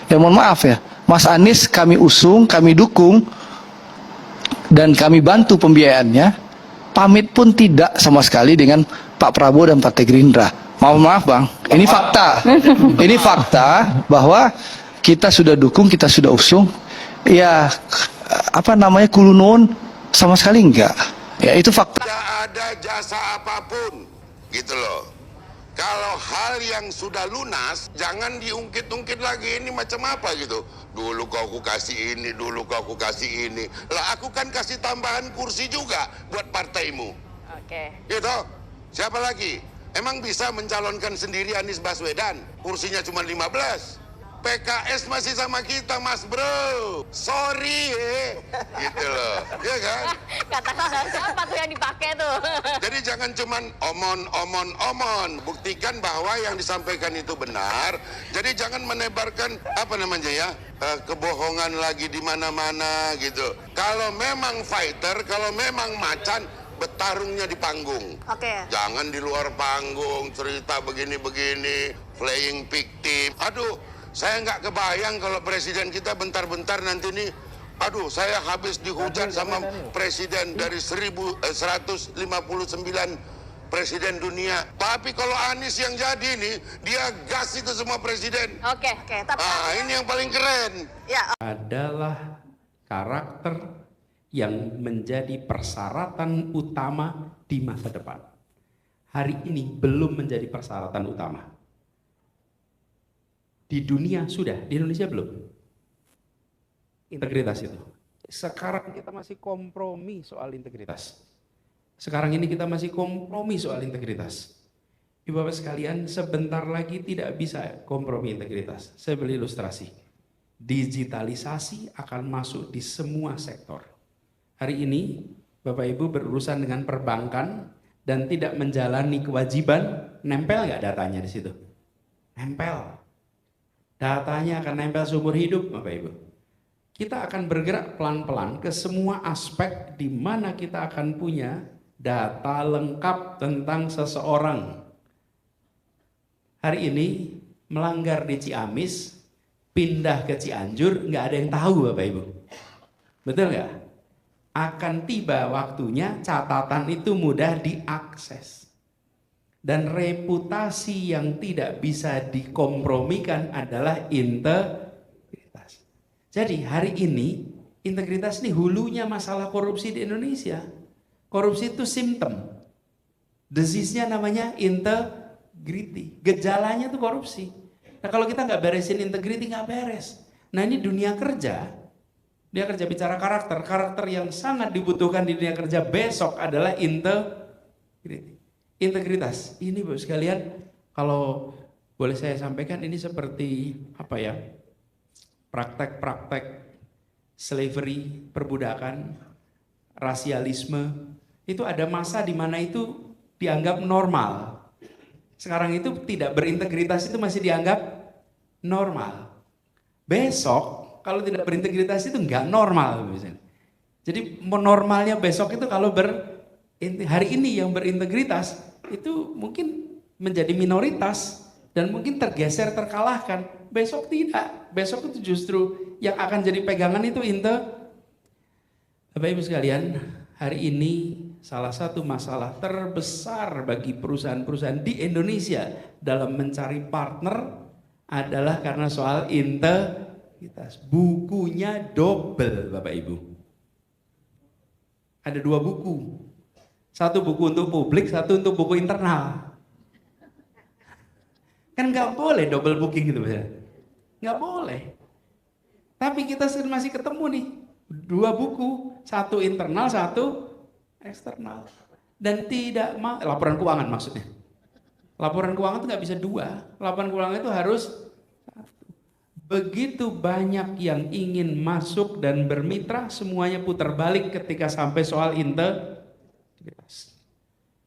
Ya mohon maaf ya, Mas Anies kami usung, kami dukung, dan kami bantu pembiayaannya, pamit pun tidak sama sekali dengan Pak Prabowo dan Partai Gerindra. Mohon maaf Bang, ini fakta. Ini fakta bahwa kita sudah dukung, kita sudah usung. Ya, apa namanya, kulunun sama sekali enggak. Ya itu fakta. Tidak ada jasa apapun, gitu loh. Kalau hal yang sudah lunas, jangan diungkit-ungkit lagi, ini macam apa gitu. Dulu kau aku kasih ini, dulu kau aku kasih ini. Lah aku kan kasih tambahan kursi juga buat partaimu. Oke. Gitu. Siapa lagi? Emang bisa mencalonkan sendiri Anies Baswedan? Kursinya cuma 15. PKS masih sama kita, Mas Bro. Sorry, gitu loh. Iya kan? Kata-kata siapa tuh yang dipakai tuh? Jadi jangan cuman omon. Buktikan bahwa yang disampaikan itu benar. Jadi jangan menebarkan apa namanya ya, kebohongan lagi di mana-mana gitu. Kalau memang fighter, kalau memang macan, bertarungnya di panggung. Oke. Jangan di luar panggung cerita begini-begini, playing victim. Aduh, saya nggak kebayang kalau presiden kita bentar-bentar nanti nih, aduh saya habis dihujat sama presiden dari 159 presiden dunia. Tapi kalau Anies yang jadi nih, dia gas itu semua presiden. Oke. Tapi Ini yang paling keren. ya. Adalah karakter yang menjadi persyaratan utama di masa depan. Hari ini belum menjadi persyaratan utama. Di dunia sudah, di Indonesia belum. Integritas itu. Sekarang kita masih kompromi soal integritas. Sekarang ini kita masih kompromi soal integritas. Ibu Bapak sekalian, sebentar lagi tidak bisa kompromi integritas. Saya beri ilustrasi. Digitalisasi akan masuk di semua sektor. Hari ini Bapak Ibu berurusan dengan perbankan dan tidak menjalani kewajiban, nempel nggak datanya di situ? Nempel. Datanya akan nempel seumur hidup Bapak Ibu. Kita akan bergerak pelan-pelan ke semua aspek di mana kita akan punya data lengkap tentang seseorang. Hari ini melanggar di Ciamis, pindah ke Cianjur, nggak ada yang tahu Bapak Ibu. Betul nggak? Akan tiba waktunya catatan itu mudah diakses. Dan reputasi yang tidak bisa dikompromikan adalah integritas. Jadi hari ini integritas ini hulunya masalah korupsi di Indonesia. Korupsi itu simptom. Disease-nya namanya integrity. Gejalanya itu korupsi. Nah kalau kita nggak beresin integrity nggak beres. Nah ini dunia kerja. Dia kerja bicara karakter. Karakter yang sangat dibutuhkan di dunia kerja besok adalah integritas. Ini Bapak sekalian, kalau boleh saya sampaikan ini seperti apa ya? Praktek-praktek slavery, perbudakan, rasialisme. Itu ada masa di mana itu dianggap normal. Sekarang itu tidak berintegritas itu masih dianggap normal. Besok kalau tidak berintegritas itu nggak normal misalnya. Jadi normalnya besok itu kalau hari ini yang berintegritas itu mungkin menjadi minoritas dan mungkin tergeser, terkalahkan. Besok tidak. Besok itu justru yang akan jadi pegangan itu Bapak Ibu sekalian, hari ini salah satu masalah terbesar bagi perusahaan-perusahaan di Indonesia dalam mencari partner adalah karena soal integritas. Bukunya double Bapak Ibu. Ada 2 buku. Satu buku untuk publik, satu untuk buku internal. Kan nggak boleh double booking gitu misalnya. Nggak boleh. Tapi kita masih ketemu nih 2 buku, satu internal, satu eksternal. Dan tidak laporan keuangan maksudnya. Laporan keuangan itu nggak bisa 2. Laporan keuangan itu harus begitu banyak yang ingin masuk dan bermitra, semuanya putar balik ketika sampai soal integritas.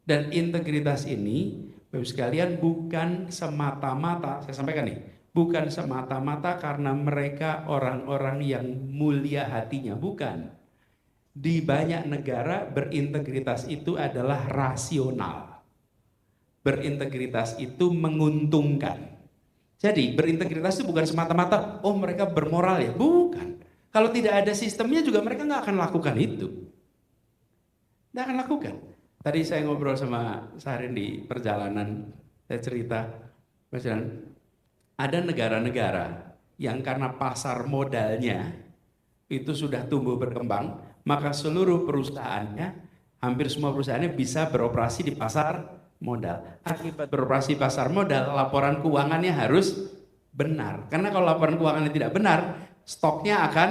Dan integritas ini, Bapak sekalian, bukan semata-mata, saya sampaikan nih, bukan semata-mata karena mereka orang-orang yang mulia hatinya, bukan. Di banyak negara berintegritas itu adalah rasional. Berintegritas itu menguntungkan. Jadi berintegritas itu bukan semata-mata, oh mereka bermoral ya, bukan. Kalau tidak ada sistemnya juga mereka nggak akan lakukan itu. Nggak akan lakukan. Tadi saya ngobrol sama Sarin di perjalanan, saya cerita, misalnya, ada negara-negara yang karena pasar modalnya itu sudah tumbuh berkembang, maka seluruh perusahaannya, hampir semua perusahaannya bisa beroperasi di pasar modal. Akibat beroperasi pasar modal, laporan keuangannya harus benar. Karena kalau laporan keuangannya tidak benar, stoknya akan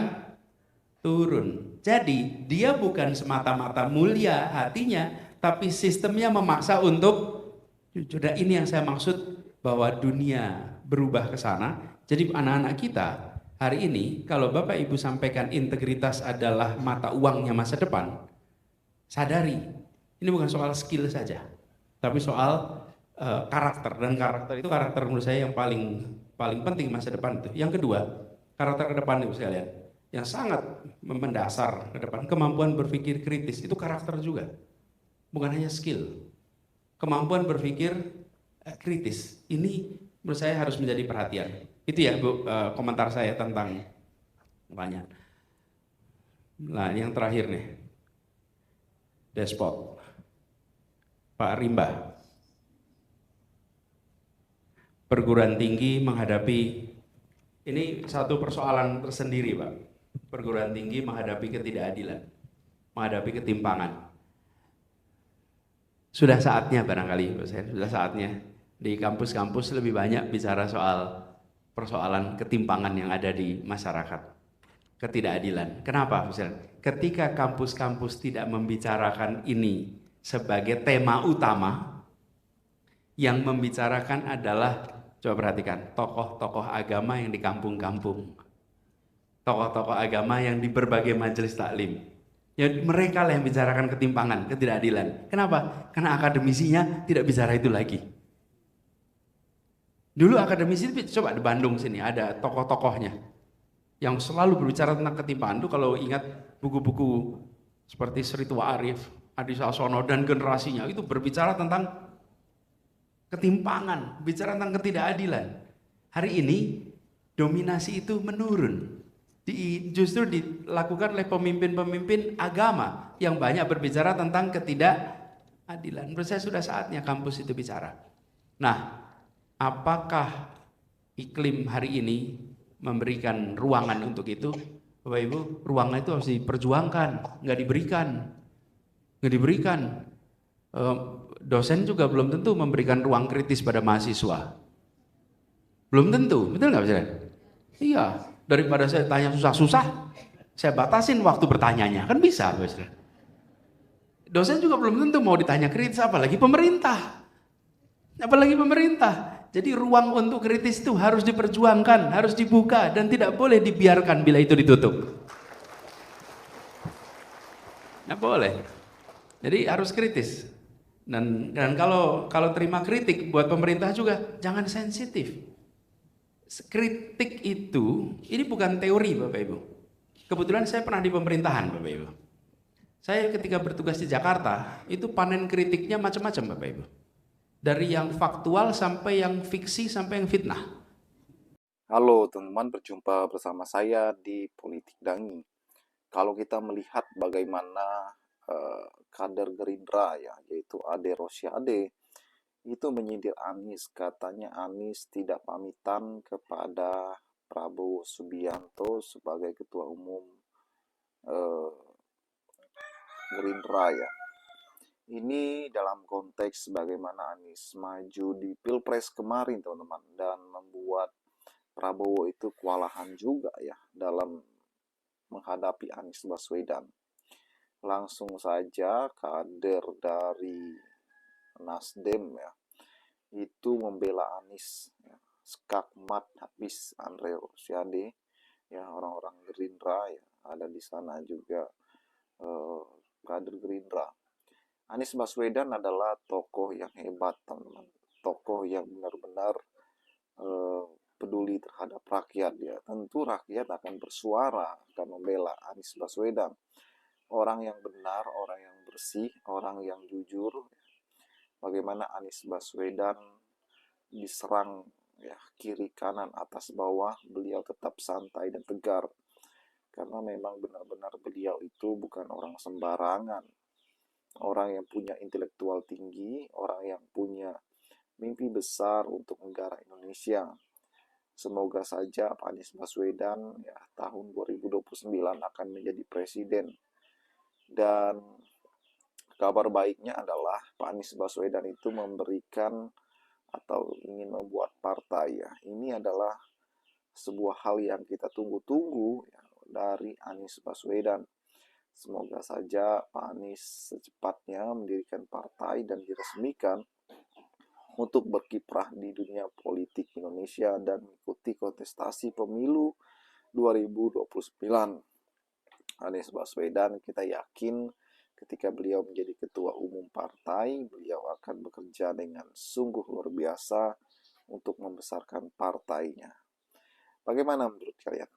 turun. Jadi dia bukan semata-mata mulia hatinya, tapi sistemnya memaksa untuk jujur. Dan ini yang saya maksud bahwa dunia berubah ke sana. Jadi anak-anak kita hari ini, kalau Bapak Ibu sampaikan integritas adalah mata uangnya masa depan, sadari, ini bukan soal skill saja, tapi soal karakter. Dan karakter menurut saya yang paling penting masa depan itu. Yang kedua, karakter ke depan itu sekalian, yang sangat mendasar ke depan, kemampuan berpikir kritis, itu karakter juga. Bukan hanya skill. Kemampuan berpikir kritis, ini menurut saya harus menjadi perhatian. Itu ya Bu, komentar saya tentang banyak. Nah yang terakhir nih, despot, Pak Rimba. Perguruan tinggi menghadapi, ini satu persoalan tersendiri Pak. Perguruan tinggi menghadapi ketidakadilan, menghadapi ketimpangan. Sudah saatnya barangkali, sudah saatnya di kampus-kampus lebih banyak bicara soal persoalan ketimpangan yang ada di masyarakat, ketidakadilan. Kenapa? Misalnya, ketika kampus-kampus tidak membicarakan ini sebagai tema utama, yang membicarakan adalah, coba perhatikan, tokoh-tokoh agama yang di kampung-kampung, tokoh-tokoh agama yang di berbagai majelis taklim. Ya, mereka lah yang bicarakan ketimpangan, ketidakadilan. Kenapa? Karena akademisinya tidak bicara itu lagi. Dulu akademisi, coba di Bandung sini ada tokoh-tokohnya yang selalu berbicara tentang ketimpangan. Itu kalau ingat buku-buku seperti Sri Tua Arif, Adi Sasono dan generasinya, itu berbicara tentang ketimpangan, bicara tentang ketidakadilan. Hari ini dominasi itu menurun. Justru dilakukan oleh pemimpin-pemimpin agama yang banyak berbicara tentang ketidakadilan. Menurut saya sudah saatnya kampus itu bicara. Nah, apakah iklim hari ini memberikan ruangan untuk itu? Bapak Ibu, ruangan itu harus diperjuangkan, nggak diberikan. Dosen juga belum tentu memberikan ruang kritis pada mahasiswa. Belum tentu, betul nggak Pak? Iya, daripada saya tanya susah-susah, saya batasin waktu bertanyanya, kan bisa Pak. Dosen juga belum tentu mau ditanya kritis, apalagi pemerintah. Jadi ruang untuk kritis itu harus diperjuangkan, harus dibuka, dan tidak boleh dibiarkan bila itu ditutup. Nggak boleh. Jadi harus kritis. Dan kalau terima kritik buat pemerintah juga jangan sensitif. Kritik itu, ini bukan teori Bapak Ibu. Kebetulan saya pernah di pemerintahan Bapak Ibu. Saya ketika bertugas di Jakarta, itu panen kritiknya macam-macam Bapak Ibu. Dari yang faktual sampai yang fiksi sampai yang fitnah. Halo teman-teman, berjumpa bersama saya di Politik Dangi. Kalau kita melihat bagaimana kader Gerindra ya, yaitu Ade Rosiade, itu menyindir Anies, katanya Anies tidak pamitan kepada Prabowo Subianto sebagai ketua umum Gerindra ya. Ini dalam konteks bagaimana Anies maju di Pilpres kemarin teman-teman, dan membuat Prabowo itu kewalahan juga ya dalam menghadapi Anies Baswedan. Langsung saja kader dari Nasdem ya, itu membela Anies ya. Skakmat habis Andre Rosiade ya, orang-orang Gerindra ya, ada di sana juga kader Gerindra. Anies Baswedan adalah tokoh yang hebat teman-teman, tokoh yang benar-benar peduli terhadap rakyat ya. Tentu rakyat akan bersuara, akan membela Anies Baswedan. Orang yang benar, orang yang bersih, orang yang jujur. Bagaimana Anies Baswedan diserang ya, kiri kanan atas bawah, beliau tetap santai dan tegar. Karena memang benar-benar beliau itu bukan orang sembarangan. Orang yang punya intelektual tinggi, orang yang punya mimpi besar untuk negara Indonesia. Semoga saja Pak Anies Baswedan ya tahun 2029 akan menjadi presiden. Dan kabar baiknya adalah Pak Anies Baswedan itu memberikan atau ingin membuat partai ya. Ini adalah sebuah hal yang kita tunggu-tunggu ya, dari Anies Baswedan. Semoga saja Pak Anies secepatnya mendirikan partai dan diresmikan untuk berkiprah di dunia politik Indonesia dan mengikuti kontestasi pemilu 2029. Anies Baswedan, kita yakin ketika beliau menjadi ketua umum partai, beliau akan bekerja dengan sungguh luar biasa untuk membesarkan partainya. Bagaimana menurut kalian?